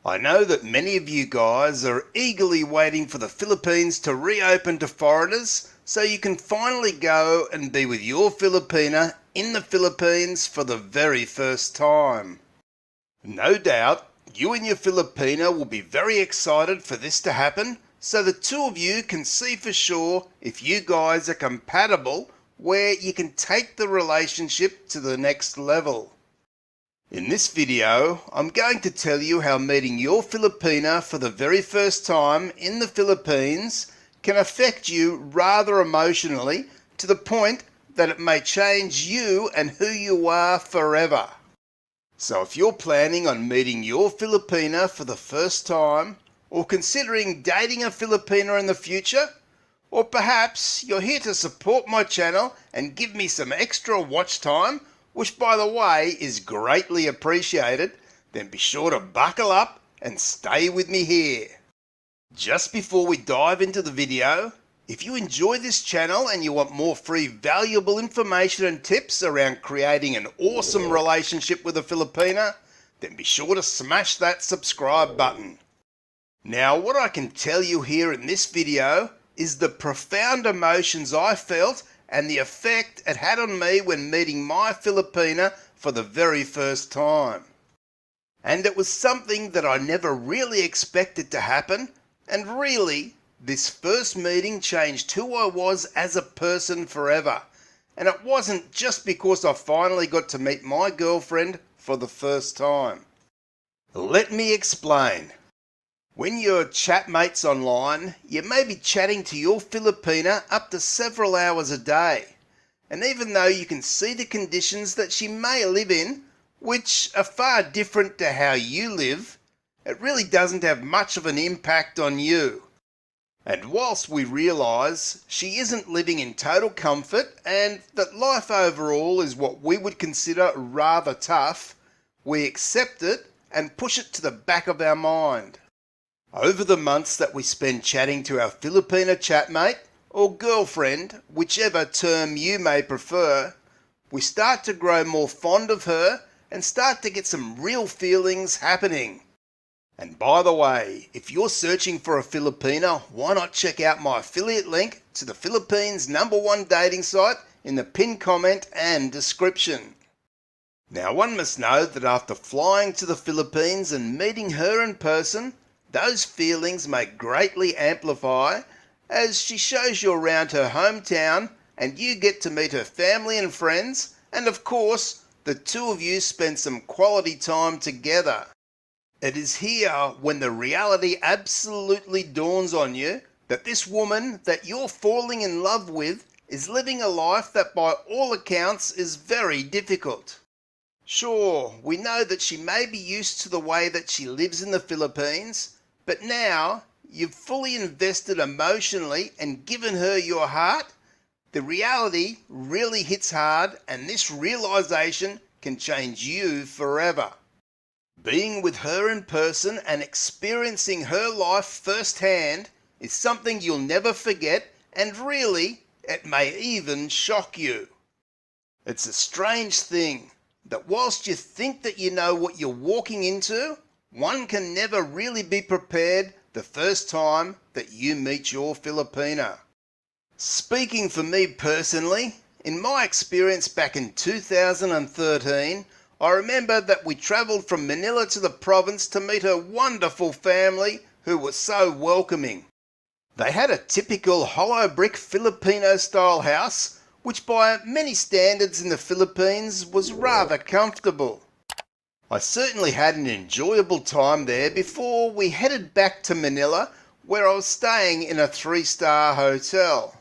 I know that many of you guys are eagerly waiting for the Philippines to reopen to foreigners so you can finally go and be with your Filipina in the Philippines for the very first time. No doubt, you and your Filipina will be very excited for this to happen so the two of you can see for sure if you guys are compatible where you can take the relationship to the next level. In this video, I'm going to tell you how meeting your Filipina for the very first time in the Philippines can affect you rather emotionally to the point that it may change you and who you are forever. So if you're planning on meeting your Filipina for the first time, or considering dating a Filipina in the future, or perhaps you're here to support my channel and give me some extra watch time, which by the way is greatly appreciated, then be sure to buckle up and stay with me here. Just before we dive into the video, if you enjoy this channel and you want more free valuable information and tips around creating an awesome relationship with a Filipina, then be sure to smash that subscribe button. Now what I can tell you here in this video is the profound emotions I felt and the effect it had on me when meeting my Filipina for the very first time. And it was something that I never really expected to happen, and really, this first meeting changed who I was as a person forever. And it wasn't just because I finally got to meet my girlfriend for the first time. Let me explain. When you're chatmates online, you may be chatting to your Filipina up to several hours a day. And even though you can see the conditions that she may live in, which are far different to how you live, it really doesn't have much of an impact on you. And whilst we realise she isn't living in total comfort and that life overall is what we would consider rather tough, we accept it and push it to the back of our mind. Over the months that we spend chatting to our Filipina chatmate, or girlfriend, whichever term you may prefer, we start to grow more fond of her and start to get some real feelings happening. And by the way, if you're searching for a Filipina, why not check out my affiliate link to the Philippines' #1 dating site in the pinned comment and description. Now one must know that after flying to the Philippines and meeting her in person, those feelings may greatly amplify as she shows you around her hometown and you get to meet her family and friends, and of course, the two of you spend some quality time together. It is here when the reality absolutely dawns on you that this woman that you're falling in love with is living a life that by all accounts is very difficult. Sure, we know that she may be used to the way that she lives in the Philippines, but now you've fully invested emotionally and given her your heart. The reality really hits hard, and this realization can change you forever. Being with her in person and experiencing her life firsthand is something you'll never forget, and really, it may even shock you. It's a strange thing that whilst you think that you know what you're walking into, one can never really be prepared the first time that you meet your Filipina. Speaking for me personally, in my experience back in 2013, I remember that we travelled from Manila to the province to meet a wonderful family who were so welcoming. They had a typical hollow brick Filipino style house, which by many standards in the Philippines was rather comfortable. I certainly had an enjoyable time there before we headed back to Manila, where I was staying in a 3-star hotel.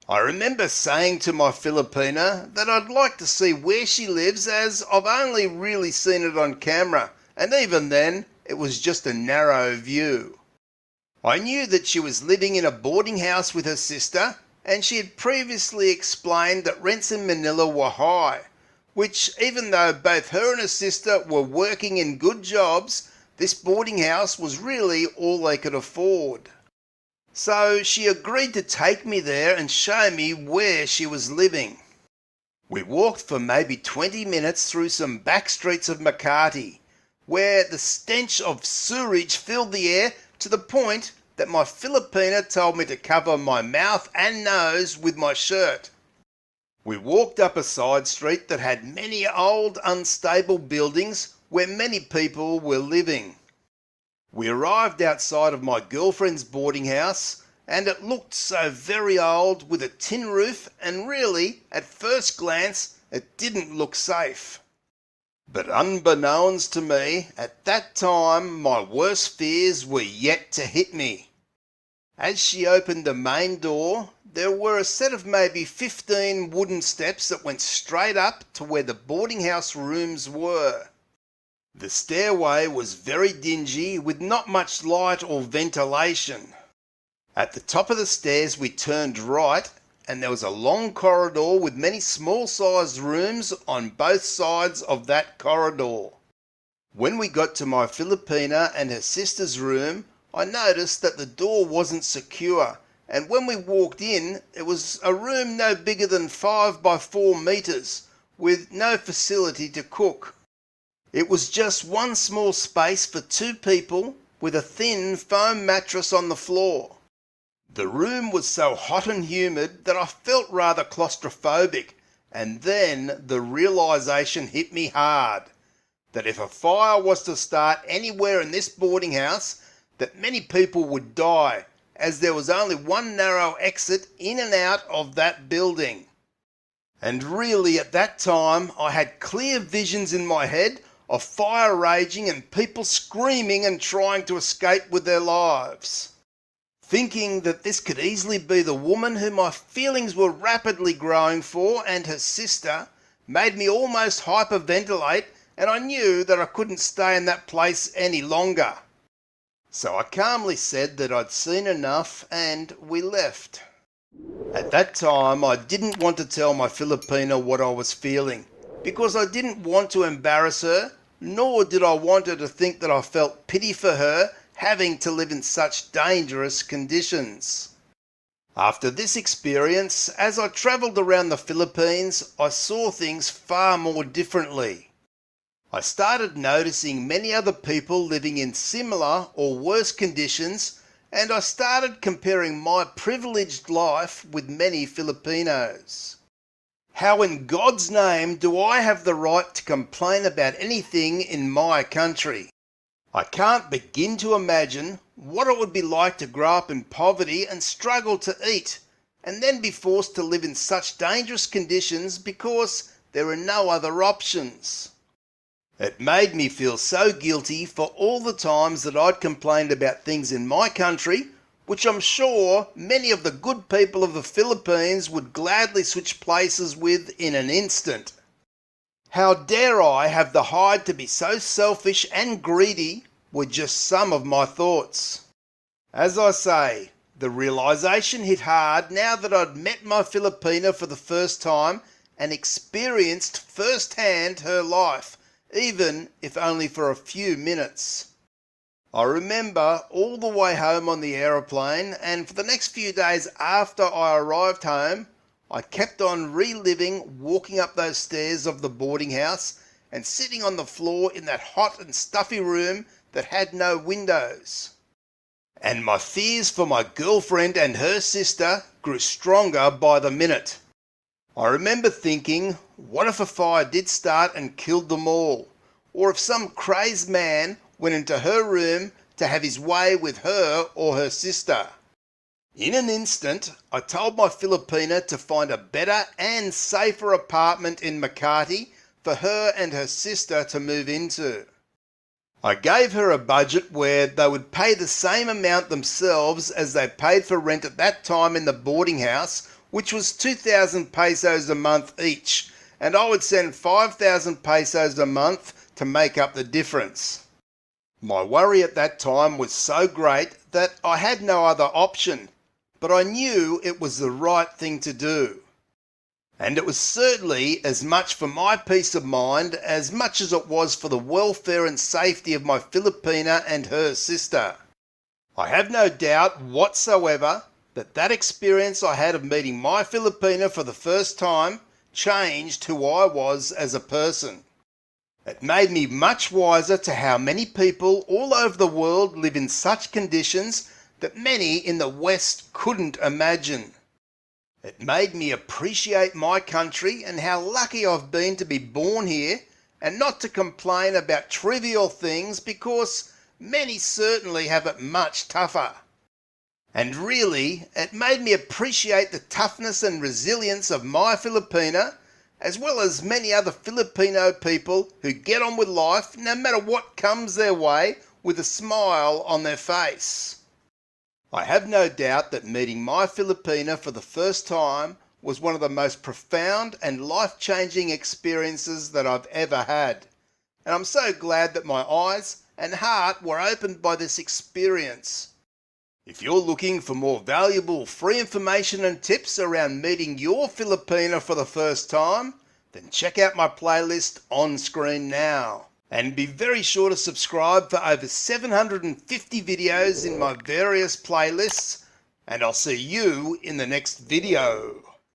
I remember saying to my Filipina that I'd like to see where she lives, as I've only really seen it on camera, and even then it was just a narrow view. I knew that she was living in a boarding house with her sister, and she had previously explained that rents in Manila were high, which even though both her and her sister were working in good jobs, this boarding house was really all they could afford. So she agreed to take me there and show me where she was living. We walked for maybe 20 minutes through some back streets of Makati, where the stench of sewage filled the air to the point that my Filipina told me to cover my mouth and nose with my shirt. We walked up a side street that had many old, unstable buildings where many people were living. We arrived outside of my girlfriend's boarding house, and it looked so very old with a tin roof, and really, at first glance, it didn't look safe. But unbeknownst to me, at that time my worst fears were yet to hit me. As she opened the main door, there were a set of maybe 15 wooden steps that went straight up to where the boarding house rooms were. The stairway was very dingy, with not much light or ventilation. At the top of the stairs we turned right, and there was a long corridor with many small-sized rooms on both sides of that corridor. When we got to my Filipina and her sister's room, I noticed that the door wasn't secure, and when we walked in, it was a room no bigger than 5 by 4 metres, with no facility to cook. It was just one small space for 2 people, with a thin foam mattress on the floor. The room was so hot and humid that I felt rather claustrophobic, and then the realisation hit me hard, that if a fire was to start anywhere in this boarding house, that many people would die, as there was only one narrow exit in and out of that building. And really at that time I had clear visions in my head of fire raging and people screaming and trying to escape with their lives. Thinking that this could easily be the woman who my feelings were rapidly growing for and her sister made me almost hyperventilate, and I knew that I couldn't stay in that place any longer. So I calmly said that I'd seen enough, and we left. At that time I didn't want to tell my Filipina what I was feeling, because I didn't want to embarrass her, nor did I want her to think that I felt pity for her having to live in such dangerous conditions. After this experience, as I travelled around the Philippines, I saw things far more differently. I started noticing many other people living in similar or worse conditions, and I started comparing my privileged life with many Filipinos. How in God's name do I have the right to complain about anything in my country? I can't begin to imagine what it would be like to grow up in poverty and struggle to eat, and then be forced to live in such dangerous conditions because there are no other options. It made me feel so guilty for all the times that I'd complained about things in my country, which I'm sure many of the good people of the Philippines would gladly switch places with in an instant. How dare I have the hide to be so selfish and greedy were just some of my thoughts. As I say, the realisation hit hard now that I'd met my Filipina for the first time and experienced firsthand her life, even if only for a few minutes. I remember all the way home on the aeroplane, and for the next few days after I arrived home, I kept on reliving walking up those stairs of the boarding house and sitting on the floor in that hot and stuffy room that had no windows. And my fears for my girlfriend and her sister grew stronger by the minute. I remember thinking, what if a fire did start and killed them all? Or if some crazed man went into her room to have his way with her or her sister? In an instant, I told my Filipina to find a better and safer apartment in Makati for her and her sister to move into. I gave her a budget where they would pay the same amount themselves as they paid for rent at that time in the boarding house, which was 2,000 pesos a month each, and I would send 5,000 pesos a month to make up the difference. My worry at that time was so great that I had no other option, but I knew it was the right thing to do. And it was certainly as much for my peace of mind as much as it was for the welfare and safety of my Filipina and her sister. I have no doubt whatsoever that that experience I had of meeting my Filipina for the first time changed who I was as a person. It made me much wiser to how many people all over the world live in such conditions that many in the West couldn't imagine. It made me appreciate my country and how lucky I've been to be born here, and not to complain about trivial things because many certainly have it much tougher. And really, it made me appreciate the toughness and resilience of my Filipina, as well as many other Filipino people who get on with life no matter what comes their way with a smile on their face. I have no doubt that meeting my Filipina for the first time was one of the most profound and life-changing experiences that I've ever had. And I'm so glad that my eyes and heart were opened by this experience. If you're looking for more valuable free information and tips around meeting your Filipina for the first time, then check out my playlist on screen now. And be very sure to subscribe for over 750 videos in my various playlists, and I'll see you in the next video.